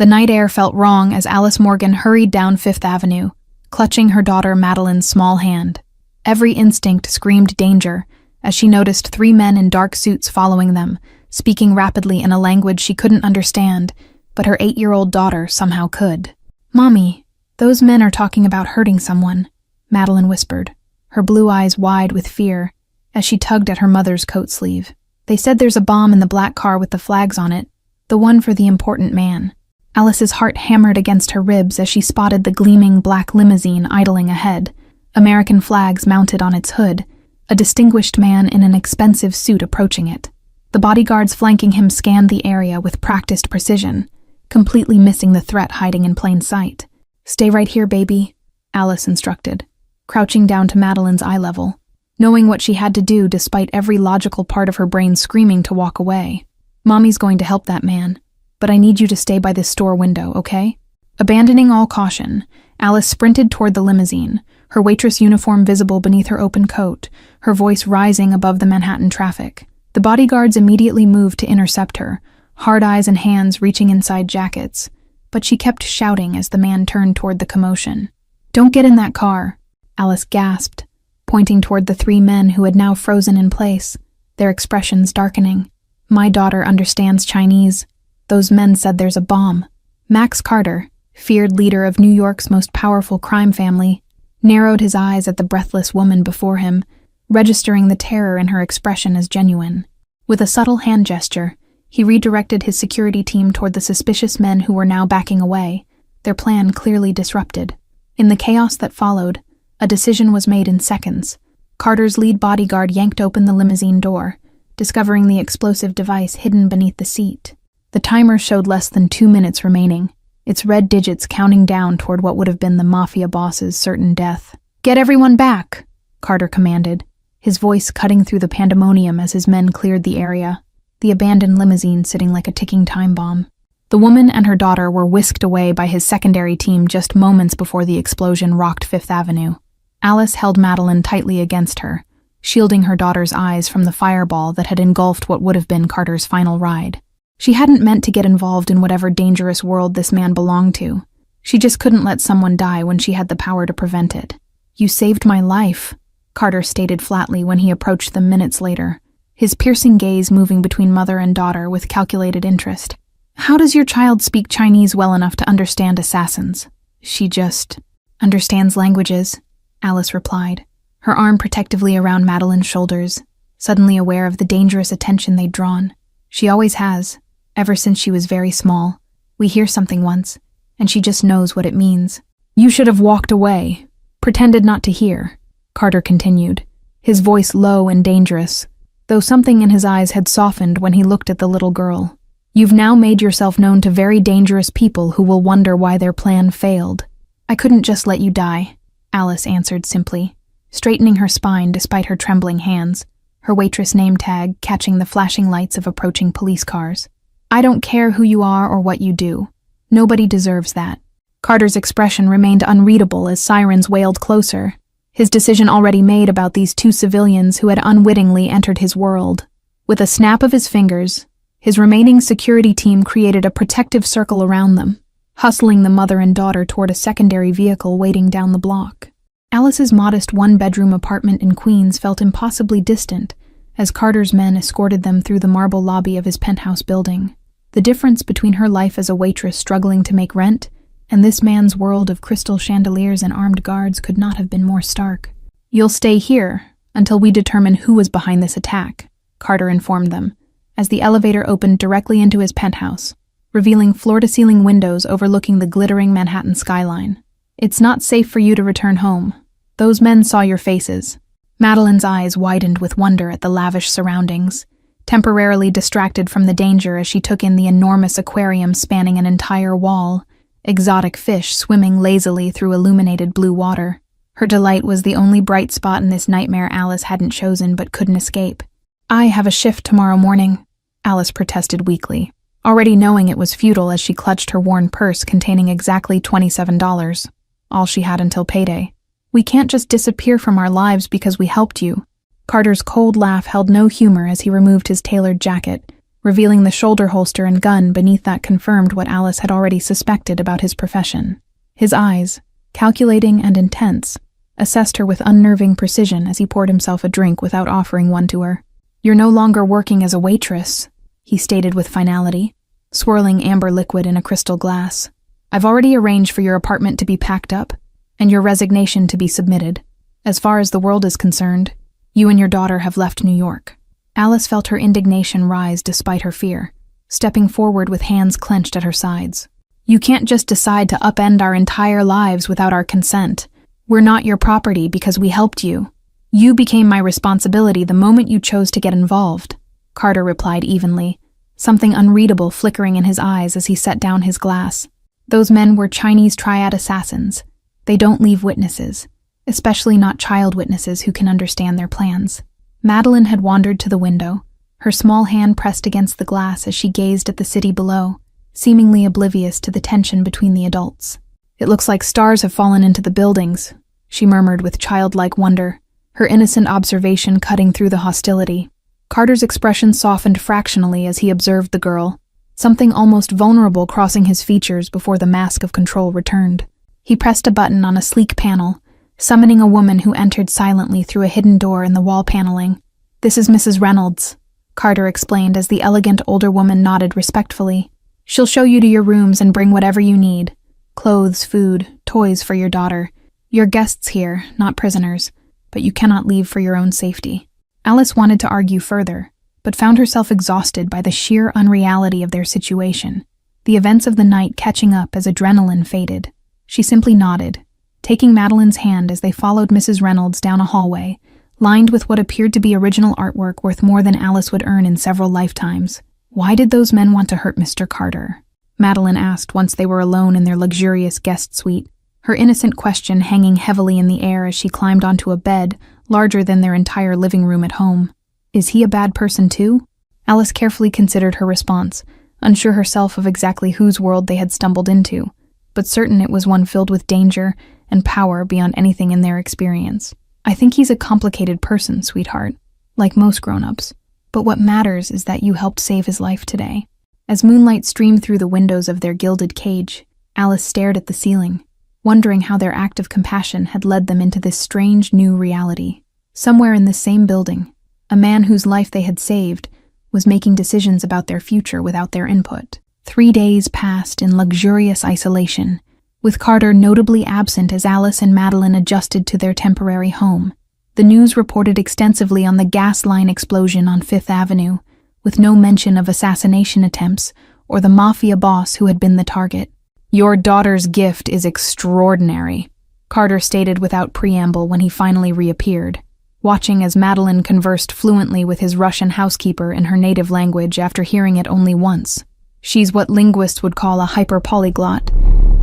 The night air felt wrong as Alice Morgan hurried down Fifth Avenue, clutching her daughter Madeline's small hand. Every instinct screamed danger as she noticed 3 men in dark suits following them, speaking rapidly in a language she couldn't understand, but her 8-year-old daughter somehow could. "Mommy, those men are talking about hurting someone," Madeline whispered, her blue eyes wide with fear as she tugged at her mother's coat sleeve. "They said there's a bomb in the black car with the flags on it, the one for the important man." Alice's heart hammered against her ribs as she spotted the gleaming black limousine idling ahead, American flags mounted on its hood, a distinguished man in an expensive suit approaching it. The bodyguards flanking him scanned the area with practiced precision, completely missing the threat hiding in plain sight. "Stay right here, baby," Alice instructed, crouching down to Madeline's eye level, knowing what she had to do despite every logical part of her brain screaming to walk away. "Mommy's going to help that man, but I need you to stay by this store window, okay?" Abandoning all caution, Alice sprinted toward the limousine, her waitress uniform visible beneath her open coat, her voice rising above the Manhattan traffic. The bodyguards immediately moved to intercept her, hard eyes and hands reaching inside jackets, but she kept shouting as the man turned toward the commotion. "Don't get in that car," Alice gasped, pointing toward the 3 men who had now frozen in place, their expressions darkening. "My daughter understands Chinese. Those men said there's a bomb." Max Carter, feared leader of New York's most powerful crime family, narrowed his eyes at the breathless woman before him, registering the terror in her expression as genuine. With a subtle hand gesture, he redirected his security team toward the suspicious men who were now backing away, their plan clearly disrupted. In the chaos that followed, a decision was made in seconds. Carter's lead bodyguard yanked open the limousine door, discovering the explosive device hidden beneath the seat. The timer showed less than 2 minutes remaining, its red digits counting down toward what would have been the Mafia boss's certain death. "Get everyone back," Carter commanded, his voice cutting through the pandemonium as his men cleared the area, the abandoned limousine sitting like a ticking time bomb. The woman and her daughter were whisked away by his secondary team just moments before the explosion rocked Fifth Avenue. Alice held Madeline tightly against her, shielding her daughter's eyes from the fireball that had engulfed what would have been Carter's final ride. She hadn't meant to get involved in whatever dangerous world this man belonged to. She just couldn't let someone die when she had the power to prevent it. "You saved my life," Carter stated flatly when he approached them minutes later, his piercing gaze moving between mother and daughter with calculated interest. "How does your child speak Chinese well enough to understand assassins?" "She just understands languages," Alice replied, her arm protectively around Madeline's shoulders, suddenly aware of the dangerous attention they'd drawn. "She always has, ever since she was very small. We hear something once, and she just knows what it means." "You should have walked away, pretended not to hear," Carter continued, his voice low and dangerous, though something in his eyes had softened when he looked at the little girl. "You've now made yourself known to very dangerous people who will wonder why their plan failed." "I couldn't just let you die," Alice answered simply, straightening her spine despite her trembling hands, her waitress name tag catching the flashing lights of approaching police cars. "I don't care who you are or what you do. Nobody deserves that." Carter's expression remained unreadable as sirens wailed closer, his decision already made about these 2 civilians who had unwittingly entered his world. With a snap of his fingers, his remaining security team created a protective circle around them, hustling the mother and daughter toward a secondary vehicle waiting down the block. Alice's modest 1-bedroom apartment in Queens felt impossibly distant as Carter's men escorted them through the marble lobby of his penthouse building. The difference between her life as a waitress struggling to make rent and this man's world of crystal chandeliers and armed guards could not have been more stark. "You'll stay here until we determine who was behind this attack," Carter informed them, as the elevator opened directly into his penthouse, revealing floor-to-ceiling windows overlooking the glittering Manhattan skyline. "It's not safe for you to return home. Those men saw your faces." Madeline's eyes widened with wonder at the lavish surroundings, temporarily distracted from the danger as she took in the enormous aquarium spanning an entire wall, exotic fish swimming lazily through illuminated blue water. Her delight was the only bright spot in this nightmare Alice hadn't chosen but couldn't escape. "I have a shift tomorrow morning," Alice protested weakly, already knowing it was futile as she clutched her worn purse containing exactly $27, all she had until payday. "We can't just disappear from our lives because we helped you." Carter's cold laugh held no humor as he removed his tailored jacket, revealing the shoulder holster and gun beneath that confirmed what Alice had already suspected about his profession. His eyes, calculating and intense, assessed her with unnerving precision as he poured himself a drink without offering one to her. "You're no longer working as a waitress," he stated with finality, swirling amber liquid in a crystal glass. "I've already arranged for your apartment to be packed up and your resignation to be submitted. As far as the world is concerned, you and your daughter have left New York." Alice felt her indignation rise despite her fear, stepping forward with hands clenched at her sides. "You can't just decide to upend our entire lives without our consent. We're not your property because we helped you. You became my responsibility the moment you chose to get involved," Carter replied evenly, something unreadable flickering in his eyes as he set down his glass. "Those men were Chinese triad assassins. They don't leave witnesses, especially not child witnesses who can understand their plans." Madeline had wandered to the window, her small hand pressed against the glass as she gazed at the city below, seemingly oblivious to the tension between the adults. "It looks like stars have fallen into the buildings," she murmured with childlike wonder, her innocent observation cutting through the hostility. Carter's expression softened fractionally as he observed the girl, something almost vulnerable crossing his features before the mask of control returned. He pressed a button on a sleek panel, summoning a woman who entered silently through a hidden door in the wall paneling. "This is Mrs. Reynolds," Carter explained as the elegant older woman nodded respectfully. "She'll show you to your rooms and bring whatever you need. Clothes, food, toys for your daughter. You're guests here, not prisoners, but you cannot leave for your own safety." Alice wanted to argue further, but found herself exhausted by the sheer unreality of their situation, the events of the night catching up as adrenaline faded. She simply nodded, taking Madeline's hand as they followed Mrs. Reynolds down a hallway, lined with what appeared to be original artwork worth more than Alice would earn in several lifetimes. "Why did those men want to hurt Mr. Carter?" Madeline asked once they were alone in their luxurious guest suite, her innocent question hanging heavily in the air as she climbed onto a bed larger than their entire living room at home. "Is he a bad person too?" Alice carefully considered her response, unsure herself of exactly whose world they had stumbled into, but certain it was one filled with danger and power beyond anything in their experience. "I think he's a complicated person, sweetheart, like most grown-ups. But what matters is that you helped save his life today." As moonlight streamed through the windows of their gilded cage, Alice stared at the ceiling, wondering how their act of compassion had led them into this strange new reality. Somewhere in this same building, a man whose life they had saved was making decisions about their future without their input. 3 days passed in luxurious isolation, with Carter notably absent as Alice and Madeline adjusted to their temporary home. The news reported extensively on the gas line explosion on Fifth Avenue, with no mention of assassination attempts or the Mafia boss who had been the target. "Your daughter's gift is extraordinary," Carter stated without preamble when he finally reappeared, watching as Madeline conversed fluently with his Russian housekeeper in her native language after hearing it only once. "She's what linguists would call a hyper-polyglot,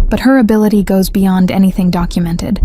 but her ability goes beyond anything documented."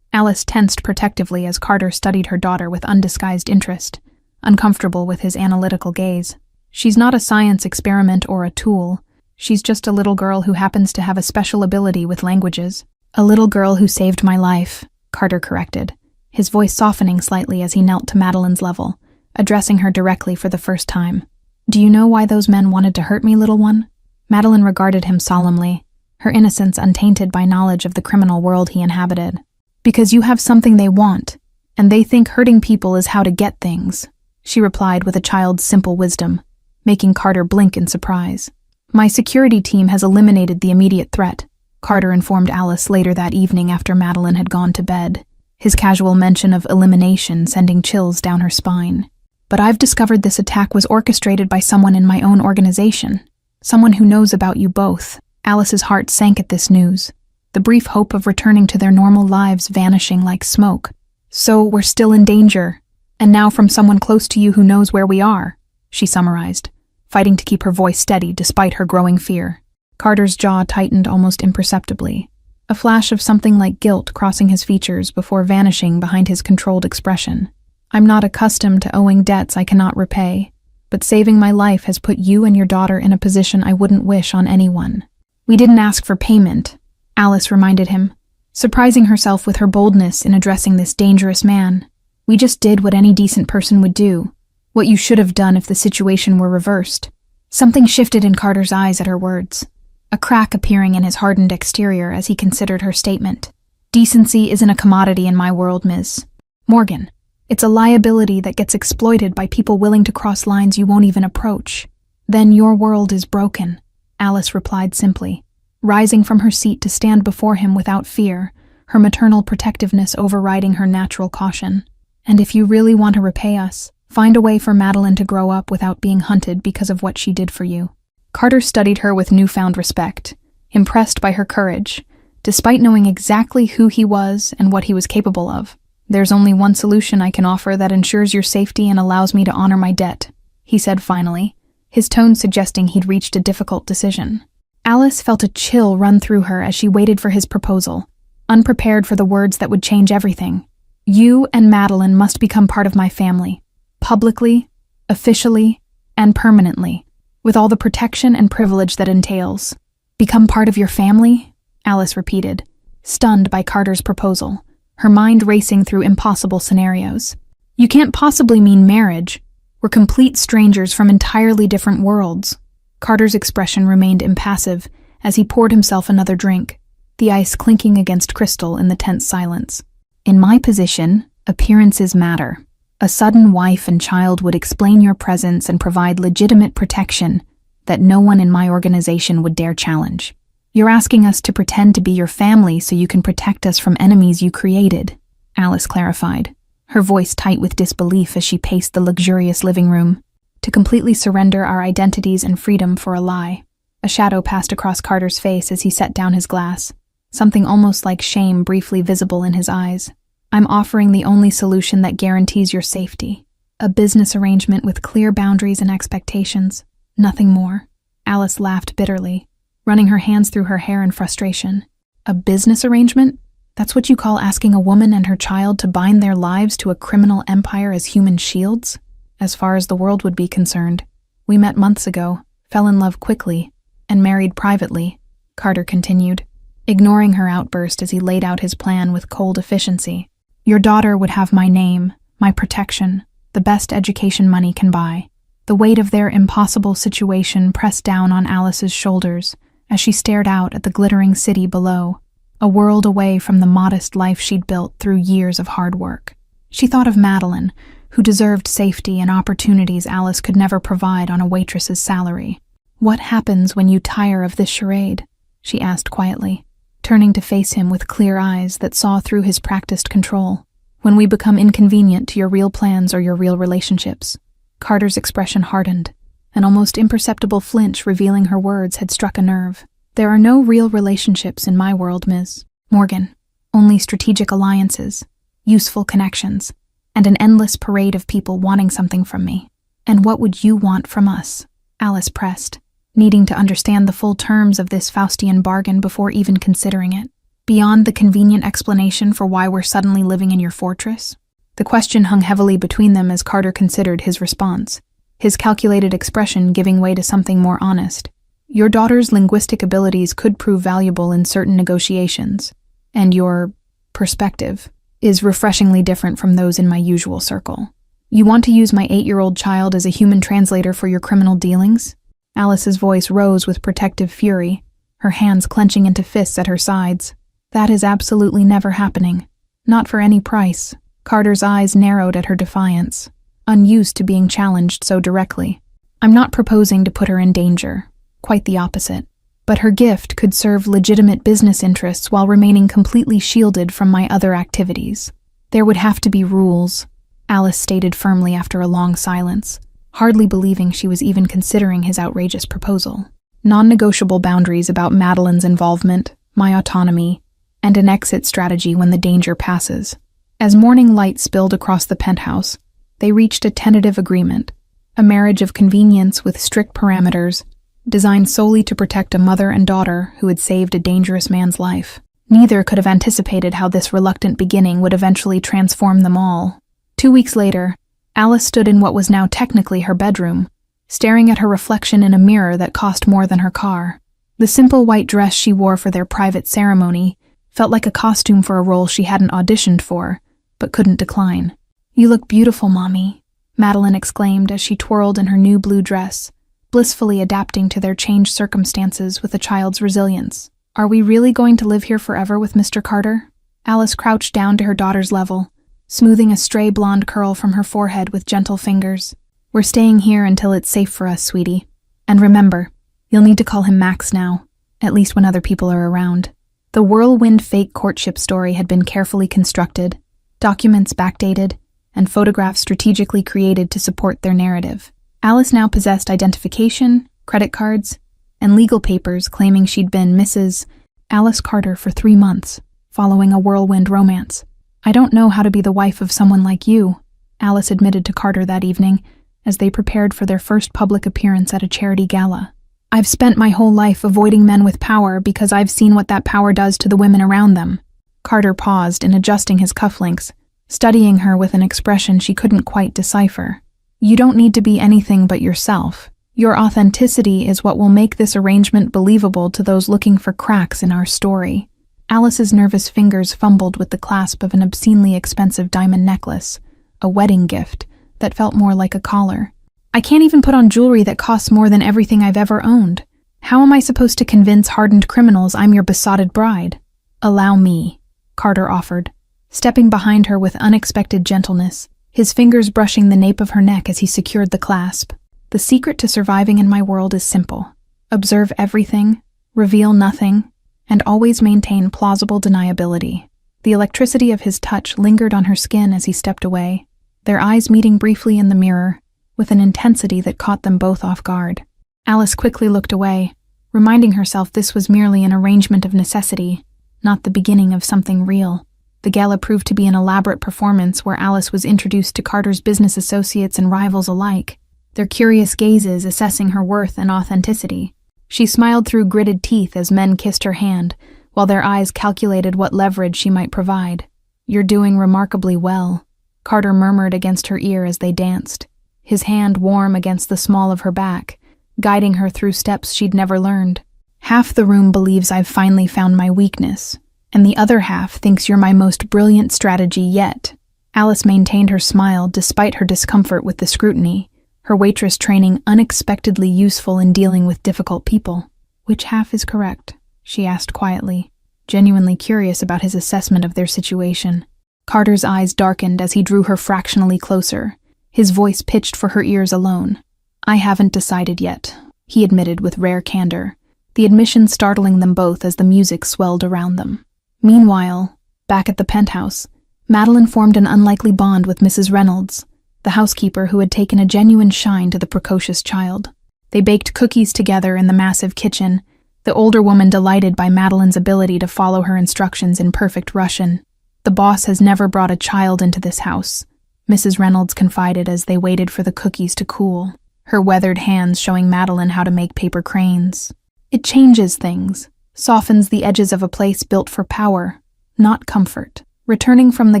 Alice tensed protectively as Carter studied her daughter with undisguised interest, uncomfortable with his analytical gaze. "She's not a science experiment or a tool. She's just a little girl who happens to have a special ability with languages." "A little girl who saved my life," Carter corrected, his voice softening slightly as he knelt to Madeline's level, addressing her directly for the first time. "Do you know why those men wanted to hurt me, little one?" Madeline regarded him solemnly, her innocence untainted by knowledge of the criminal world he inhabited. "Because you have something they want, and they think hurting people is how to get things," she replied with a child's simple wisdom, making Carter blink in surprise. "My security team has eliminated the immediate threat," Carter informed Alice later that evening after Madeline had gone to bed, his casual mention of elimination sending chills down her spine. "But I've discovered this attack was orchestrated by someone in my own organization, someone who knows about you both." Alice's heart sank at this news, the brief hope of returning to their normal lives vanishing like smoke. "So we're still in danger, and now from someone close to you who knows where we are," she summarized, fighting to keep her voice steady despite her growing fear. Carter's jaw tightened almost imperceptibly, a flash of something like guilt crossing his features before vanishing behind his controlled expression. "I'm not accustomed to owing debts I cannot repay, but saving my life has put you and your daughter in a position I wouldn't wish on anyone." "We didn't ask for payment," Alice reminded him, surprising herself with her boldness in addressing this dangerous man. "We just did what any decent person would do, what you should have done if the situation were reversed. Something shifted in Carter's eyes at her words, a crack appearing in his hardened exterior as he considered her statement. Decency isn't a commodity in my world, Ms. Morgan. It's a liability that gets exploited by people willing to cross lines you won't even approach. Then your world is broken, Alice replied simply, rising from her seat to stand before him without fear, her maternal protectiveness overriding her natural caution. And if you really want to repay us, find a way for Madeline to grow up without being hunted because of what she did for you. Carter studied her with newfound respect, impressed by her courage, despite knowing exactly who he was and what he was capable of. There's only one solution I can offer that ensures your safety and allows me to honor my debt, he said finally, his tone suggesting he'd reached a difficult decision. Alice felt a chill run through her as she waited for his proposal, unprepared for the words that would change everything. You and Madeline must become part of my family, publicly, officially, and permanently, with all the protection and privilege that entails. Become part of your family? Alice repeated, stunned by Carter's proposal, her mind racing through impossible scenarios. You can't possibly mean marriage. We're complete strangers from entirely different worlds. Carter's expression remained impassive as he poured himself another drink, the ice clinking against crystal in the tense silence. In my position, appearances matter. A sudden wife and child would explain your presence and provide legitimate protection that no one in my organization would dare challenge. You're asking us to pretend to be your family so you can protect us from enemies you created, Alice clarified, her voice tight with disbelief as she paced the luxurious living room. To completely surrender our identities and freedom for a lie. A shadow passed across Carter's face as he set down his glass, something almost like shame briefly visible in his eyes. I'm offering the only solution that guarantees your safety. A business arrangement with clear boundaries and expectations. Nothing more. Alice laughed bitterly, running her hands through her hair in frustration. A business arrangement? That's what you call asking a woman and her child to bind their lives to a criminal empire as human shields? As far as the world would be concerned, we met months ago, fell in love quickly, and married privately, Carter continued, ignoring her outburst as he laid out his plan with cold efficiency. Your daughter would have my name, my protection, the best education money can buy. The weight of their impossible situation pressed down on Alice's shoulders as she stared out at the glittering city below, a world away from the modest life she'd built through years of hard work. She thought of Madeline, who deserved safety and opportunities Alice could never provide on a waitress's salary. What happens when you tire of this charade? She asked quietly, turning to face him with clear eyes that saw through his practiced control. When we become inconvenient to your real plans or your real relationships. Carter's expression hardened, an almost imperceptible flinch revealing her words had struck a nerve. There are no real relationships in my world, Ms. Morgan. Only strategic alliances, useful connections, and an endless parade of people wanting something from me. And what would you want from us? Alice pressed, needing to understand the full terms of this Faustian bargain before even considering it. Beyond the convenient explanation for why we're suddenly living in your fortress? The question hung heavily between them as Carter considered his response, his calculated expression giving way to something more honest. Your daughter's linguistic abilities could prove valuable in certain negotiations, and your perspective is refreshingly different from those in my usual circle. You want to use my 8-year-old child as a human translator for your criminal dealings? Alice's voice rose with protective fury, her hands clenching into fists at her sides. That is absolutely never happening. Not for any price. Carter's eyes narrowed at her defiance, unused to being challenged so directly. I'm not proposing to put her in danger. Quite the opposite. But her gift could serve legitimate business interests while remaining completely shielded from my other activities. There would have to be rules, Alice stated firmly after a long silence, hardly believing she was even considering his outrageous proposal. Non-negotiable boundaries about Madeline's involvement, my autonomy, and an exit strategy when the danger passes. As morning light spilled across the penthouse, they reached a tentative agreement, a marriage of convenience with strict parameters, designed solely to protect a mother and daughter who had saved a dangerous man's life. Neither could have anticipated how this reluctant beginning would eventually transform them all. 2 weeks later, Alice stood in what was now technically her bedroom, staring at her reflection in a mirror that cost more than her car. The simple white dress she wore for their private ceremony felt like a costume for a role she hadn't auditioned for, but couldn't decline. You look beautiful, Mommy, Madeline exclaimed as she twirled in her new blue dress, blissfully adapting to their changed circumstances with a child's resilience. "Are we really going to live here forever with Mr. Carter?" Alice crouched down to her daughter's level, smoothing a stray blonde curl from her forehead with gentle fingers. "We're staying here until it's safe for us, sweetie. And remember, you'll need to call him Max now, at least when other people are around." The whirlwind fake courtship story had been carefully constructed, documents backdated, and photographs strategically created to support their narrative. Alice now possessed identification, credit cards, and legal papers claiming she'd been Mrs. Alice Carter for 3 months, following a whirlwind romance. "I don't know how to be the wife of someone like you," Alice admitted to Carter that evening as they prepared for their first public appearance at a charity gala. "I've spent my whole life avoiding men with power because I've seen what that power does to the women around them." Carter paused in adjusting his cufflinks, studying her with an expression she couldn't quite decipher. "You don't need to be anything but yourself. Your authenticity is what will make this arrangement believable to those looking for cracks in our story." Alice's nervous fingers fumbled with the clasp of an obscenely expensive diamond necklace, a wedding gift that felt more like a collar. "I can't even put on jewelry that costs more than everything I've ever owned. How am I supposed to convince hardened criminals I'm your besotted bride?" "Allow me," Carter offered, stepping behind her with unexpected gentleness, his fingers brushing the nape of her neck as he secured the clasp. "The secret to surviving in my world is simple. Observe everything, reveal nothing, and always maintain plausible deniability." The electricity of his touch lingered on her skin as he stepped away, their eyes meeting briefly in the mirror, with an intensity that caught them both off guard. Alice quickly looked away, reminding herself this was merely an arrangement of necessity, not the beginning of something real. The gala proved to be an elaborate performance where Alice was introduced to Carter's business associates and rivals alike, their curious gazes assessing her worth and authenticity. She smiled through gritted teeth as men kissed her hand, while their eyes calculated what leverage she might provide. "You're doing remarkably well," Carter murmured against her ear as they danced, his hand warm against the small of her back, guiding her through steps she'd never learned. "Half the room believes I've finally found my weakness, and the other half thinks you're my most brilliant strategy yet." Alice maintained her smile despite her discomfort with the scrutiny, her waitress training unexpectedly useful in dealing with difficult people. "Which half is correct?" she asked quietly, genuinely curious about his assessment of their situation. Carter's eyes darkened as he drew her fractionally closer, his voice pitched for her ears alone. "I haven't decided yet," he admitted with rare candor, the admission startling them both as the music swelled around them. Meanwhile, back at the penthouse, Madeline formed an unlikely bond with Mrs. Reynolds, the housekeeper who had taken a genuine shine to the precocious child. They baked cookies together in the massive kitchen, the older woman delighted by Madeline's ability to follow her instructions in perfect Russian. "The boss has never brought a child into this house," Mrs. Reynolds confided as they waited for the cookies to cool, her weathered hands showing Madeline how to make paper cranes. "It changes things, softens the edges of a place built for power, not comfort." Returning from the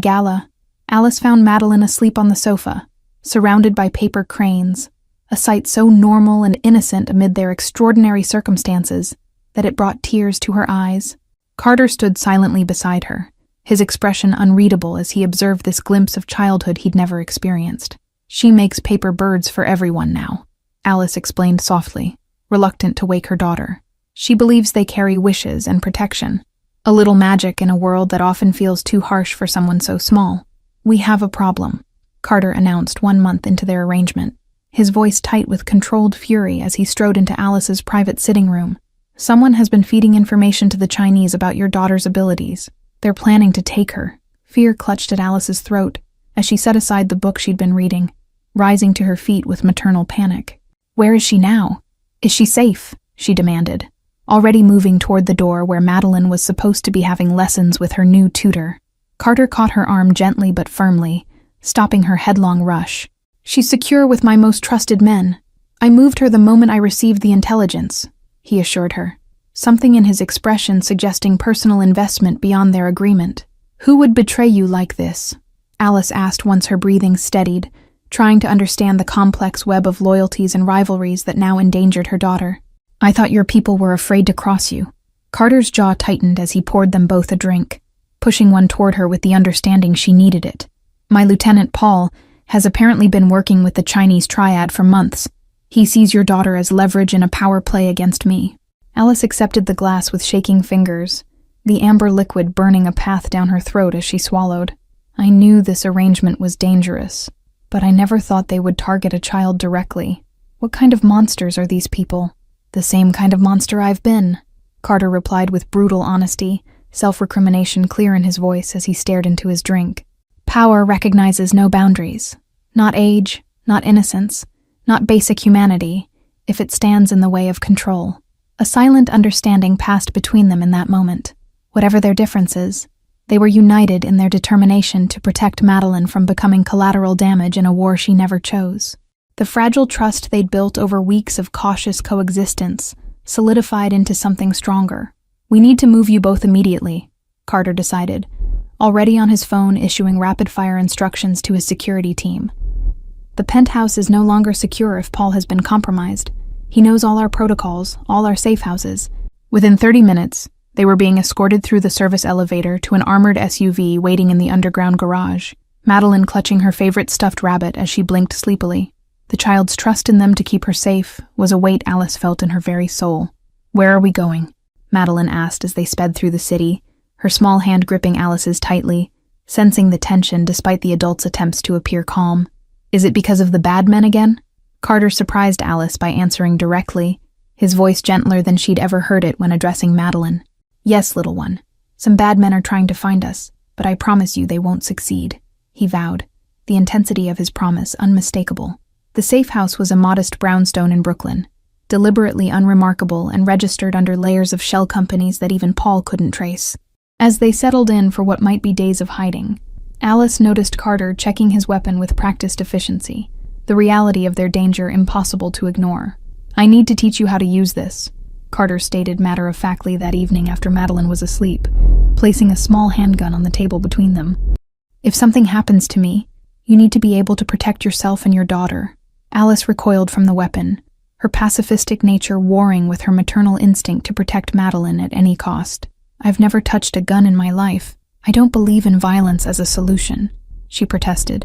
gala, Alice found Madeline asleep on the sofa, surrounded by paper cranes, a sight so normal and innocent amid their extraordinary circumstances that it brought tears to her eyes. Carter stood silently beside her, his expression unreadable as he observed this glimpse of childhood he'd never experienced. "She makes paper birds for everyone now," Alice explained softly, reluctant to wake her daughter. "She believes they carry wishes and protection, a little magic in a world that often feels too harsh for someone so small." "We have a problem," Carter announced 1 month into their arrangement, his voice tight with controlled fury as he strode into Alice's private sitting room. "Someone has been feeding information to the Chinese about your daughter's abilities. They're planning to take her." Fear clutched at Alice's throat as she set aside the book she'd been reading, rising to her feet with maternal panic. "Where is she now? Is she safe?" she demanded, already moving toward the door where Madeline was supposed to be having lessons with her new tutor. Carter caught her arm gently but firmly, stopping her headlong rush. "She's secure with my most trusted men. I moved her the moment I received the intelligence," he assured her, something in his expression suggesting personal investment beyond their agreement. "Who would betray you like this?" Alice asked once her breathing steadied, trying to understand the complex web of loyalties and rivalries that now endangered her daughter. "I thought your people were afraid to cross you." Carter's jaw tightened as he poured them both a drink, pushing one toward her with the understanding she needed it. "My Lieutenant Paul has apparently been working with the Chinese triad for months," He sees your daughter as leverage in a power play against me. Alice accepted the glass with shaking fingers, the amber liquid burning a path down her throat as she swallowed. I knew this arrangement was dangerous, but I never thought they would target a child directly. What kind of monsters are these people? The same kind of monster I've been, Carter replied with brutal honesty, self-recrimination clear in his voice as he stared into his drink. Power recognizes no boundaries. Not age, not innocence, not basic humanity, if it stands in the way of control. A silent understanding passed between them in that moment. Whatever their differences, they were united in their determination to protect Madeline from becoming collateral damage in a war she never chose. The fragile trust they'd built over weeks of cautious coexistence solidified into something stronger. We need to move you both immediately, Carter decided, already on his phone issuing rapid-fire instructions to his security team. The penthouse is no longer secure if Paul has been compromised. He knows all our protocols, all our safe houses. Within 30 minutes, they were being escorted through the service elevator to an armored SUV waiting in the underground garage, Madeline clutching her favorite stuffed rabbit as she blinked sleepily. The child's trust in them to keep her safe was a weight Alice felt in her very soul. Where are we going? Madeline asked as they sped through the city, her small hand gripping Alice's tightly, sensing the tension despite the adult's attempts to appear calm. Is it because of the bad men again? Carter surprised Alice by answering directly, his voice gentler than she'd ever heard it when addressing Madeline. Yes, little one. Some bad men are trying to find us, but I promise you they won't succeed, he vowed, the intensity of his promise unmistakable. The safe house was a modest brownstone in Brooklyn, deliberately unremarkable and registered under layers of shell companies that even Paul couldn't trace. As they settled in for what might be days of hiding, Alice noticed Carter checking his weapon with practiced efficiency, the reality of their danger impossible to ignore. I need to teach you how to use this, Carter stated matter-of-factly that evening after Madeline was asleep, placing a small handgun on the table between them. If something happens to me, you need to be able to protect yourself and your daughter. Alice recoiled from the weapon, her pacifistic nature warring with her maternal instinct to protect Madeline at any cost. I've never touched a gun in my life. I don't believe in violence as a solution, she protested,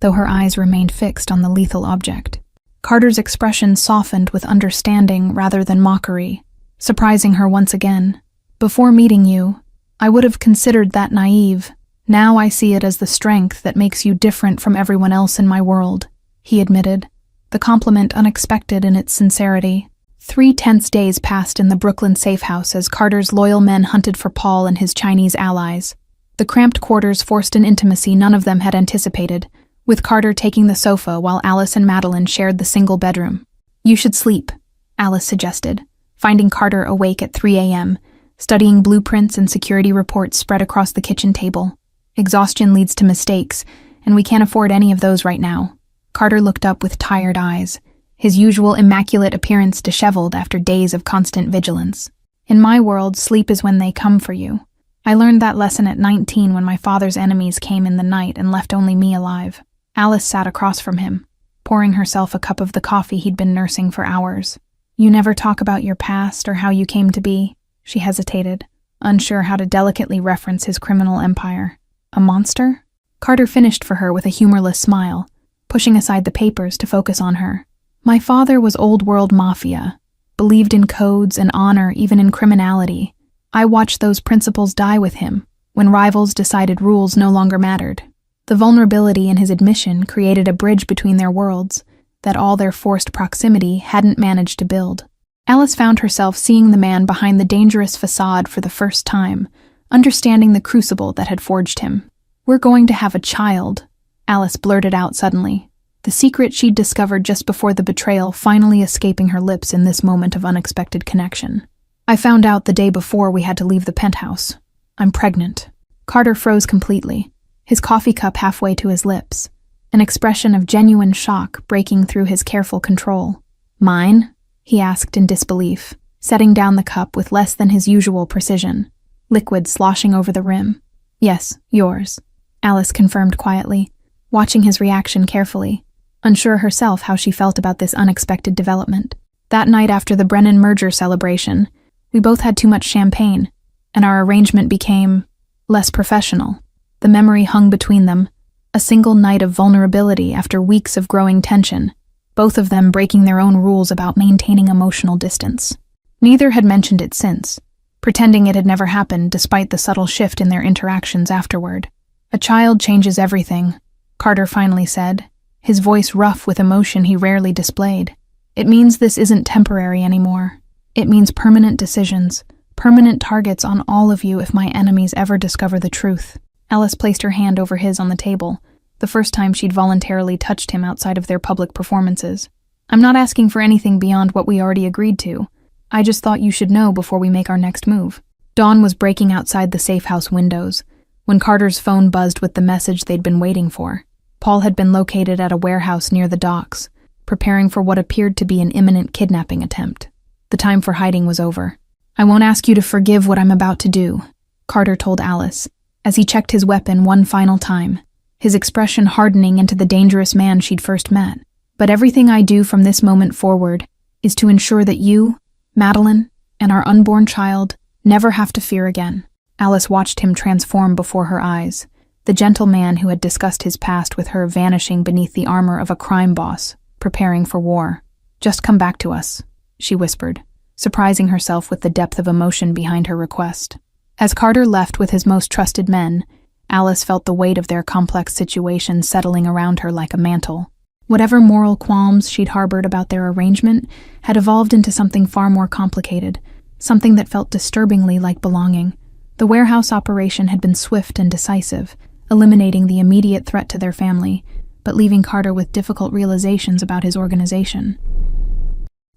though her eyes remained fixed on the lethal object. Carter's expression softened with understanding rather than mockery, surprising her once again. Before meeting you, I would have considered that naive. Now I see it as the strength that makes you different from everyone else in my world, he admitted, the compliment unexpected in its sincerity. 3 tense days passed in the Brooklyn safe house as Carter's loyal men hunted for Paul and his Chinese allies. The cramped quarters forced an intimacy none of them had anticipated, with Carter taking the sofa while Alice and Madeline shared the single bedroom. You should sleep, Alice suggested, finding Carter awake at 3 a.m., studying blueprints and security reports spread across the kitchen table. Exhaustion leads to mistakes, and we can't afford any of those right now. Carter looked up with tired eyes, his usual immaculate appearance disheveled after days of constant vigilance. In my world, sleep is when they come for you. I learned that lesson at 19 when my father's enemies came in the night and left only me alive. Alice sat across from him, pouring herself a cup of the coffee he'd been nursing for hours. You never talk about your past or how you came to be, she hesitated, unsure how to delicately reference his criminal empire. A monster? Carter finished for her with a humorless smile, pushing aside the papers to focus on her. My father was old-world Mafia, believed in codes and honor even in criminality. I watched those principles die with him, when rivals decided rules no longer mattered. The vulnerability in his admission created a bridge between their worlds that all their forced proximity hadn't managed to build. Alice found herself seeing the man behind the dangerous facade for the first time, understanding the crucible that had forged him. We're going to have a child, Alice blurted out suddenly, the secret she'd discovered just before the betrayal finally escaping her lips in this moment of unexpected connection. I found out the day before we had to leave the penthouse. I'm pregnant. Carter froze completely, his coffee cup halfway to his lips, an expression of genuine shock breaking through his careful control. Mine? He asked in disbelief, setting down the cup with less than his usual precision, liquid sloshing over the rim. Yes, yours, Alice confirmed quietly, watching his reaction carefully, unsure herself how she felt about this unexpected development. That night after the Brennan merger celebration, we both had too much champagne, and our arrangement became less professional. The memory hung between them, a single night of vulnerability after weeks of growing tension. both of them breaking their own rules about maintaining emotional distance. Neither had mentioned it since, pretending it had never happened despite the subtle shift in their interactions afterward. "A child changes everything," Carter finally said, his voice rough with emotion he rarely displayed. "It means this isn't temporary anymore. It means permanent decisions, permanent targets on all of you if my enemies ever discover the truth." Alice placed her hand over his on the table, the first time she'd voluntarily touched him outside of their public performances. "I'm not asking for anything beyond what we already agreed to. I just thought you should know before we make our next move." Dawn was breaking outside the safe house windows when Carter's phone buzzed with the message they'd been waiting for. Paul had been located at a warehouse near the docks, preparing for what appeared to be an imminent kidnapping attempt. The time for hiding was over. "I won't ask you to forgive what I'm about to do," Carter told Alice, as he checked his weapon one final time, his expression hardening into the dangerous man she'd first met. "But everything I do from this moment forward is to ensure that you, Madeline, and our unborn child never have to fear again." Alice watched him transform before her eyes, the gentle man who had discussed his past with her vanishing beneath the armor of a crime boss, preparing for war. "Just come back to us," she whispered, surprising herself with the depth of emotion behind her request. As Carter left with his most trusted men, Alice felt the weight of their complex situation settling around her like a mantle. Whatever moral qualms she'd harbored about their arrangement had evolved into something far more complicated, something that felt disturbingly like belonging. The warehouse operation had been swift and decisive, eliminating the immediate threat to their family, but leaving Carter with difficult realizations about his organization.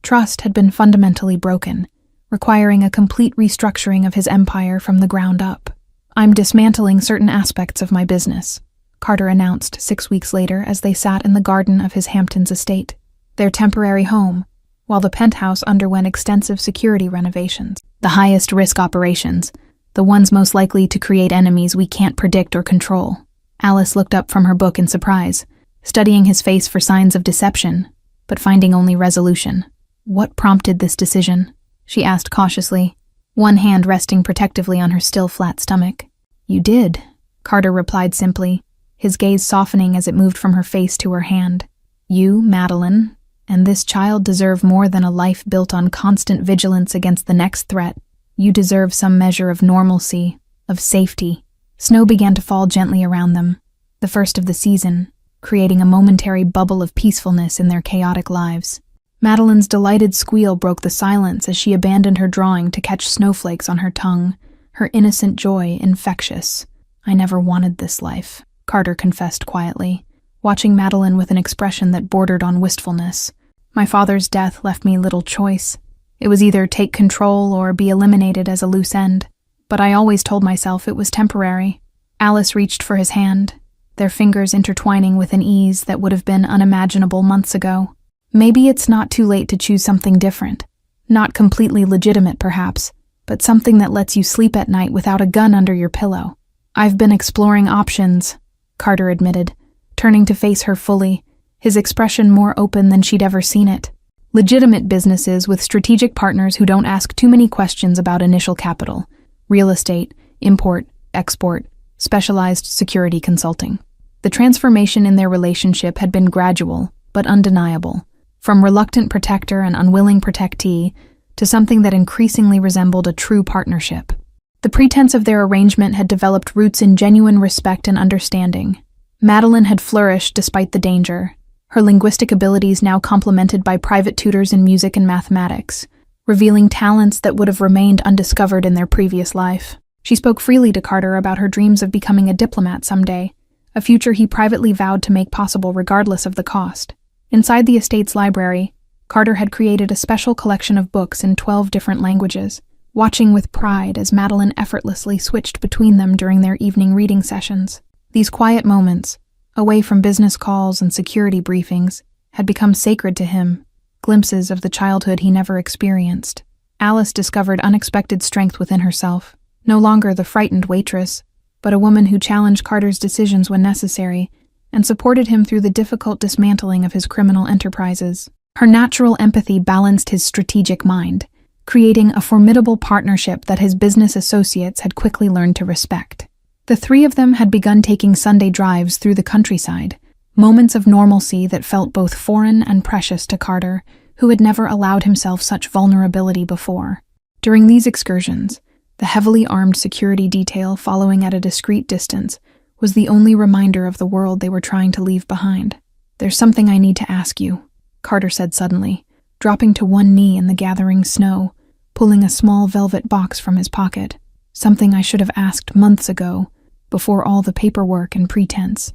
Trust had been fundamentally broken, requiring a complete restructuring of his empire from the ground up. "I'm dismantling certain aspects of my business," Carter announced 6 weeks later as they sat in the garden of his Hamptons estate, their temporary home, while the penthouse underwent extensive security renovations. "The highest-risk operations, the ones most likely to create enemies we can't predict or control." Alice looked up from her book in surprise, studying his face for signs of deception, but finding only resolution. "What prompted this decision?" she asked cautiously, one hand resting protectively on her still flat stomach. "You did," Carter replied simply, his gaze softening as it moved from her face to her hand. "You, Madeline, and this child deserve more than a life built on constant vigilance against the next threat. You deserve some measure of normalcy, of safety." Snow began to fall gently around them, the first of the season, creating a momentary bubble of peacefulness in their chaotic lives. Madeline's delighted squeal broke the silence as she abandoned her drawing to catch snowflakes on her tongue, her innocent joy infectious. "I never wanted this life," Carter confessed quietly, watching Madeline with an expression that bordered on wistfulness. "My father's death left me little choice. It was either take control or be eliminated as a loose end. But I always told myself it was temporary." Alice reached for his hand, their fingers intertwining with an ease that would have been unimaginable months ago. "Maybe it's not too late to choose something different. Not completely legitimate, perhaps, but something that lets you sleep at night without a gun under your pillow." "I've been exploring options," Carter admitted, turning to face her fully, his expression more open than she'd ever seen it. "Legitimate businesses with strategic partners who don't ask too many questions about initial capital. Real estate, import, export, specialized security consulting." The transformation in their relationship had been gradual, but undeniable, from reluctant protector and unwilling protectee to something that increasingly resembled a true partnership. The pretense of their arrangement had developed roots in genuine respect and understanding. Madeline had flourished despite the danger, her linguistic abilities now complemented by private tutors in music and mathematics, revealing talents that would have remained undiscovered in their previous life. She spoke freely to Carter about her dreams of becoming a diplomat someday, a future he privately vowed to make possible regardless of the cost. Inside the estate's library, Carter had created a special collection of books in 12 different languages, watching with pride as Madeline effortlessly switched between them during their evening reading sessions. These quiet moments, away from business calls and security briefings, had become sacred to him, glimpses of the childhood he never experienced. Alice discovered unexpected strength within herself, no longer the frightened waitress, but a woman who challenged Carter's decisions when necessary and supported him through the difficult dismantling of his criminal enterprises. Her natural empathy balanced his strategic mind, creating a formidable partnership that his business associates had quickly learned to respect. The three of them had begun taking Sunday drives through the countryside, Moments of normalcy that felt both foreign and precious to Carter, who had never allowed himself such vulnerability before. During these excursions, the heavily armed security detail following at a discreet distance was the only reminder of the world they were trying to leave behind. "There's something I need to ask you," Carter said suddenly, dropping to one knee in the gathering snow, pulling a small velvet box from his pocket. "Something I should have asked months ago, before all the paperwork and pretense."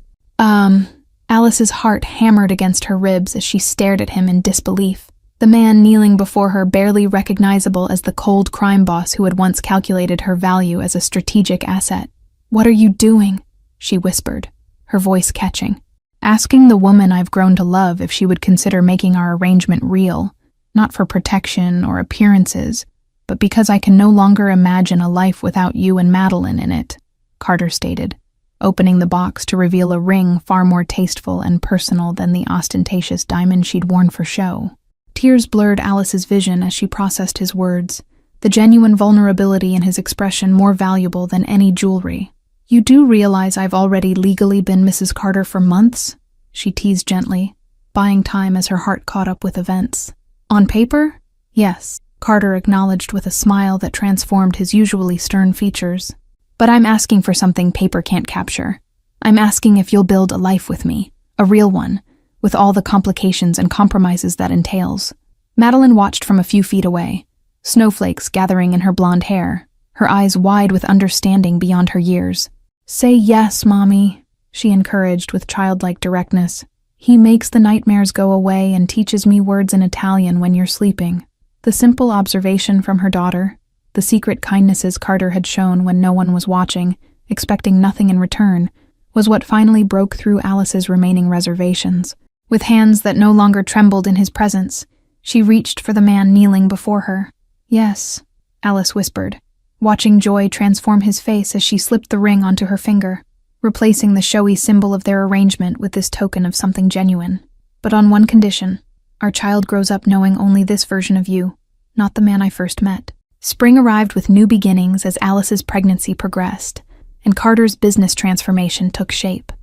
Alice's heart hammered against her ribs as she stared at him in disbelief. The man kneeling before her barely recognizable as the cold crime boss who had once calculated her value as a strategic asset. "What are you doing?" she whispered, her voice catching. "Asking the woman I've grown to love if she would consider making our arrangement real, not for protection or appearances, but because I can no longer imagine a life without you and Madeline in it," Carter stated, opening the box to reveal a ring far more tasteful and personal than the ostentatious diamond she'd worn for show. Tears blurred Alice's vision as she processed his words, the genuine vulnerability in his expression more valuable than any jewelry. "You do realize I've already legally been Mrs. Carter for months?" she teased gently, buying time as her heart caught up with events. "On paper? Yes," Carter acknowledged with a smile that transformed his usually stern features. "But I'm asking for something paper can't capture. I'm asking if you'll build a life with me, a real one, with all the complications and compromises that entails." Madeline watched from a few feet away, snowflakes gathering in her blonde hair, her eyes wide with understanding beyond her years. "Say yes, Mommy," she encouraged with childlike directness. "He makes the nightmares go away and teaches me words in Italian when you're sleeping." The simple observation from her daughter, the secret kindnesses Carter had shown when no one was watching, expecting nothing in return, was what finally broke through Alice's remaining reservations. With hands that no longer trembled in his presence, she reached for the man kneeling before her. "Yes," Alice whispered, watching joy transform his face as she slipped the ring onto her finger, replacing the showy symbol of their arrangement with this token of something genuine. "But on one condition. Our child grows up knowing only this version of you, not the man I first met." Spring arrived with new beginnings as Alice's pregnancy progressed, and Carter's business transformation took shape.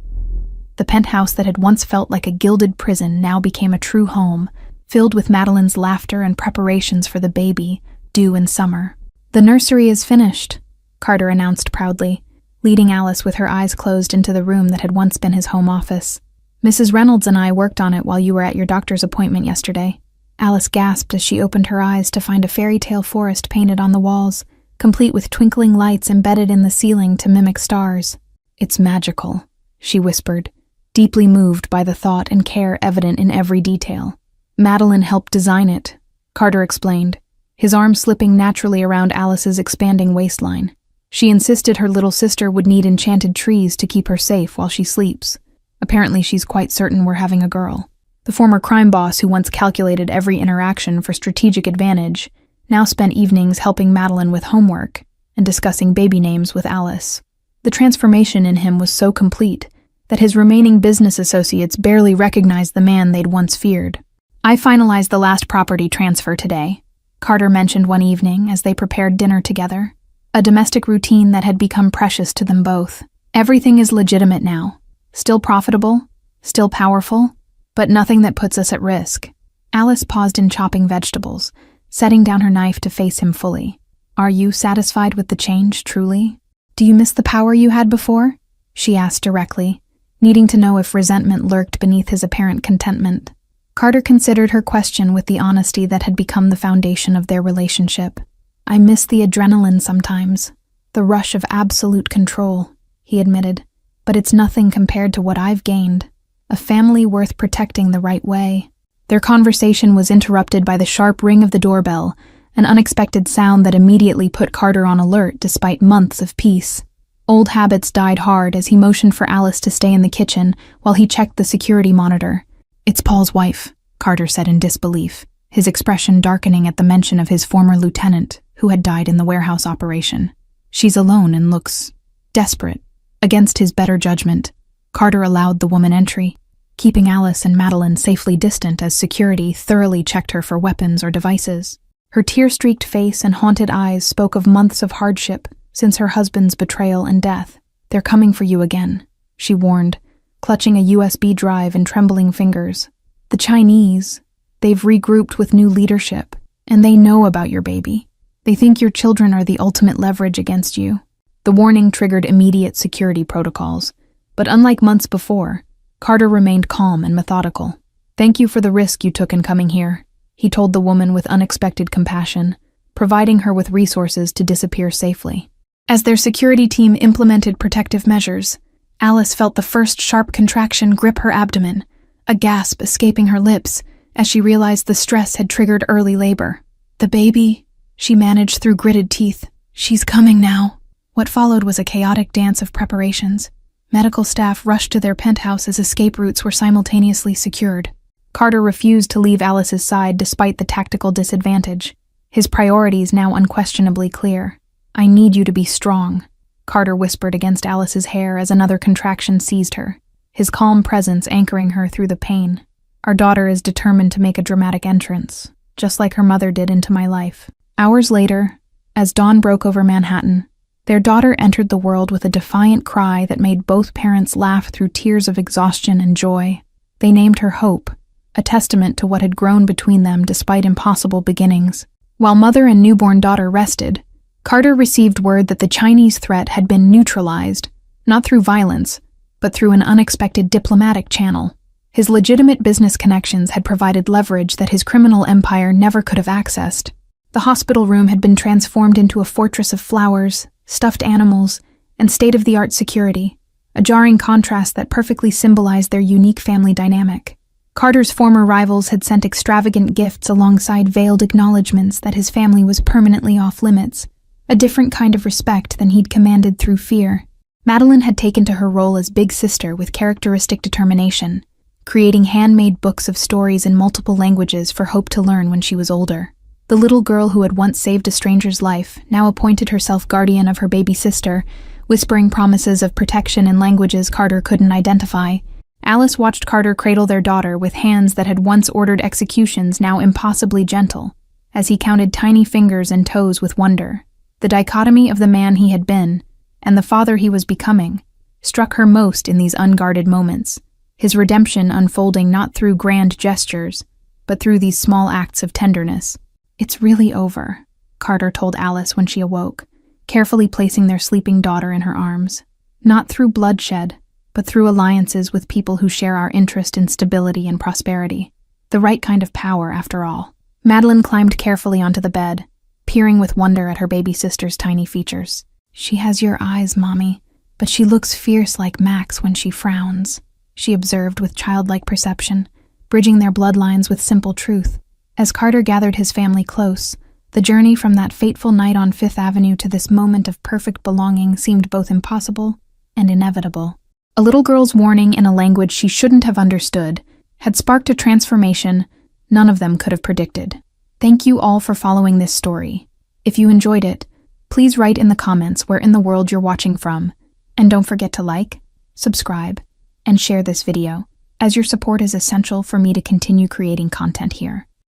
The penthouse that had once felt like a gilded prison now became a true home, filled with Madeline's laughter and preparations for the baby, due in summer. "The nursery is finished," Carter announced proudly, leading Alice with her eyes closed into the room that had once been his home office. "Mrs. Reynolds and I worked on it while you were at your doctor's appointment yesterday." Alice gasped as she opened her eyes to find a fairy tale forest painted on the walls, complete with twinkling lights embedded in the ceiling to mimic stars. "It's magical," she whispered, deeply moved by the thought and care evident in every detail. "Madeline helped design it," Carter explained, his arm slipping naturally around Alice's expanding waistline. "She insisted her little sister would need enchanted trees to keep her safe while she sleeps. Apparently she's quite certain we're having a girl." The former crime boss who once calculated every interaction for strategic advantage now spent evenings helping Madeline with homework and discussing baby names with Alice. The transformation in him was so complete that his remaining business associates barely recognized the man they'd once feared. "I finalized the last property transfer today," Carter mentioned one evening as they prepared dinner together, a domestic routine that had become precious to them both. "Everything is legitimate now, still profitable, still powerful, but nothing that puts us at risk." Alice paused in chopping vegetables, setting down her knife to face him fully. "Are you satisfied with the change, truly? Do you miss the power you had before?" she asked directly, needing to know if resentment lurked beneath his apparent contentment. Carter considered her question with the honesty that had become the foundation of their relationship. "I miss the adrenaline sometimes, the rush of absolute control," he admitted, "but it's nothing compared to what I've gained. A family worth protecting the right way." Their conversation was interrupted by the sharp ring of the doorbell, an unexpected sound that immediately put Carter on alert despite months of peace. Old habits died hard as he motioned for Alice to stay in the kitchen while he checked the security monitor. "It's Paul's wife," Carter said in disbelief, his expression darkening at the mention of his former lieutenant, who had died in the warehouse operation. "She's alone and looks desperate." Against his better judgment, Carter allowed the woman entry, keeping Alice and Madeline safely distant as security thoroughly checked her for weapons or devices. Her tear-streaked face and haunted eyes spoke of months of hardship since her husband's betrayal and death. "They're coming for you again," she warned, clutching a USB drive in trembling fingers. "The Chinese, they've regrouped with new leadership, and they know about your baby. They think your children are the ultimate leverage against you." The warning triggered immediate security protocols, but unlike months before, Carter remained calm and methodical. "Thank you for the risk you took in coming here," he told the woman with unexpected compassion, providing her with resources to disappear safely. As their security team implemented protective measures, Alice felt the first sharp contraction grip her abdomen, a gasp escaping her lips as she realized the stress had triggered early labor. "The baby," she managed through gritted teeth. "She's coming now." What followed was a chaotic dance of preparations. Medical staff rushed to their penthouse as escape routes were simultaneously secured. Carter refused to leave Alice's side despite the tactical disadvantage, his priorities now unquestionably clear. "I need you to be strong," Carter whispered against Alice's hair as another contraction seized her, his calm presence anchoring her through the pain. "Our daughter is determined to make a dramatic entrance, just like her mother did into my life." Hours later, as dawn broke over Manhattan, their daughter entered the world with a defiant cry that made both parents laugh through tears of exhaustion and joy. They named her Hope, a testament to what had grown between them despite impossible beginnings. While mother and newborn daughter rested, Carter received word that the Chinese threat had been neutralized, not through violence, but through an unexpected diplomatic channel. His legitimate business connections had provided leverage that his criminal empire never could have accessed. The hospital room had been transformed into a fortress of flowers, stuffed animals, and state-of-the-art security, a jarring contrast that perfectly symbolized their unique family dynamic. Carter's former rivals had sent extravagant gifts alongside veiled acknowledgments that his family was permanently off-limits, a different kind of respect than he'd commanded through fear. Madeline had taken to her role as big sister with characteristic determination, creating handmade books of stories in multiple languages for Hope to learn when she was older. The little girl who had once saved a stranger's life now appointed herself guardian of her baby sister, whispering promises of protection in languages Carter couldn't identify. Alice watched Carter cradle their daughter with hands that had once ordered executions now impossibly gentle, as he counted tiny fingers and toes with wonder. The dichotomy of the man he had been, and the father he was becoming, struck her most in these unguarded moments, his redemption unfolding not through grand gestures, but through these small acts of tenderness. "It's really over," Carter told Alice when she awoke, carefully placing their sleeping daughter in her arms. "Not through bloodshed, but through alliances with people who share our interest in stability and prosperity. The right kind of power, after all." Madeline climbed carefully onto the bed, peering with wonder at her baby sister's tiny features. "She has your eyes, Mommy, but she looks fierce like Max when she frowns," she observed with childlike perception, bridging their bloodlines with simple truth. As Carter gathered his family close, the journey from that fateful night on Fifth Avenue to this moment of perfect belonging seemed both impossible and inevitable. A little girl's warning in a language she shouldn't have understood had sparked a transformation none of them could have predicted. Thank you all for following this story. If you enjoyed it, please write in the comments where in the world you're watching from, and don't forget to like, subscribe, and share this video, as your support is essential for me to continue creating content here.